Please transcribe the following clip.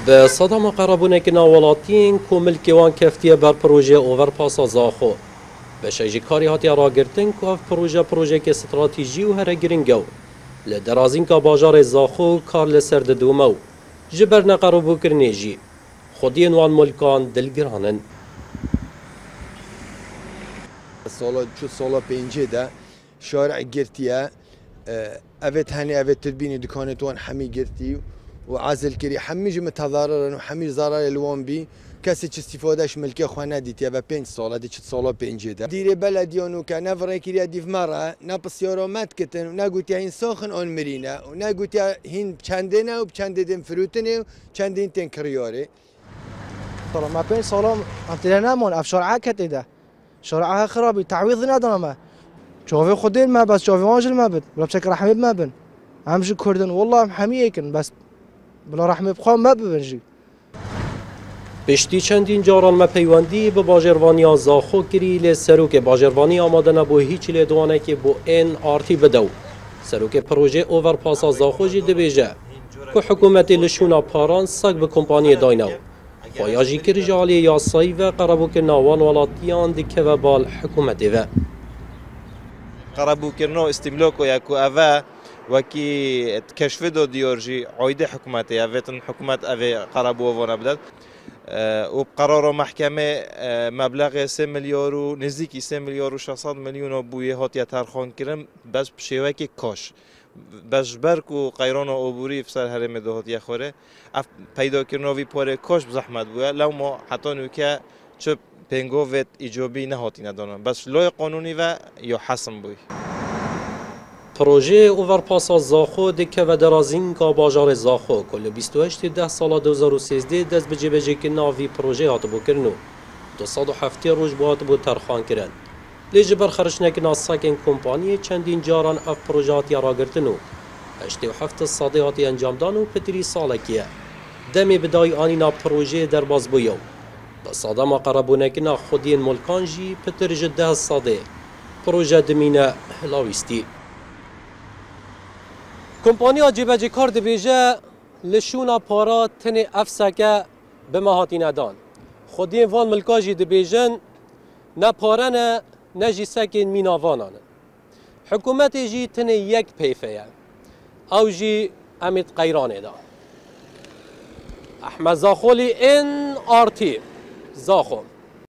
به صدام قرابونه که ناولاتین کومل کیوان کفتیه بر پروژه اوورپاس زاخو به شیجی کاری هاتی را گرتن که پروژه که استراتیجی و هر گرینگو لدرازین که باجار زاخو کار لسر دومو جبر نقربو کرنیجی خودین وان ملکان دلگرانن سالا پنجه ده شارع گرتیه اوت هنی اوت تربینی دکانتوان همی گرتی و عازل کری همی جم تضررن و همی ضرر الوان بی کسی چه استفادهش ملکی خانه دیتی و 5 ساله دی 4 ساله پنجه ده دیره بلدیانو که نفره کری دیف مره نپسیارا مت کتن و نگوتی این ساخن آن مرینه و نگوتی هین چنده نه و چنده دم فروتنه و چنده این تن کریاره طبعا ما 5 ساله انتظار نمون افشار عکتی ده شارعها خرابی تعویض ندارم ما شوفي خدين ما بس شوفي واجل ما بن ولا بشكل رحمي ما بن همش كردن والله حميكن بس بلا رحمي بخوام ما بنجي پشتی چندین جاران مپیوندی به باجروانی زاخو کری لی سروک باجروانی آماده نبو هیچ لی دوانه که بو این آرتی بدو سروک پروژه اوورپاس زاخو جی دبیجه که حکومتی لشونا پاران سگ به کمپانی داینو خواهی کری جالی یاسایی و قربو که ناوان ولاتیان دیکه و بال حکومتی و قربو کرنو استملاکو یکو اوه وکی کشف دو دیارجی عایده حکومتی اوهتن حکومت اوه قربو وانه بدد و قرار محکمه مبلغ 3 میلیارد و نزدیکی 3 میلیارد و 600 میلیون بویه هاتی ترخان کردن بس شیوه که کاش بس برک و قیران و عبوری فسر هرم دهاتی خوره پیدا کردنوی پاره کاش بزحمت بوده لو ما حتی نوکه چه پنگووت ایجابی نهاتی ندانم بس لای قانونی و یا حسم بوی پروژه اوورپاس زاخو دکه و درازین کا باجار زاخو کل 28 10 سال 2013 دست به جبهه که ناوی پروژه هات بو کرنو 207 روز بوات بو ترخان کرن لجبر خرشنک ناساکن کمپانی چندین جاران اف پروژات یا راگرتنو 87 صادیات انجام دانو پتری سالکیه دمی بدای آنینا پروژه در باز بویو بصادم قربونک نا خودین ملکان جی پتر جده صادی پروژه دمینه هلاویستی کمپانی جبهه کار دبیجه لشونا پارا تن افسکه به مهاتی ندان خودین وان ملکاجی دبیجن نه پاره نه نه جی سکین میناوانانه حکومت جی تن یک پیفه او جی امید قیرانه دا احمد زاخولی این آرتی زاخو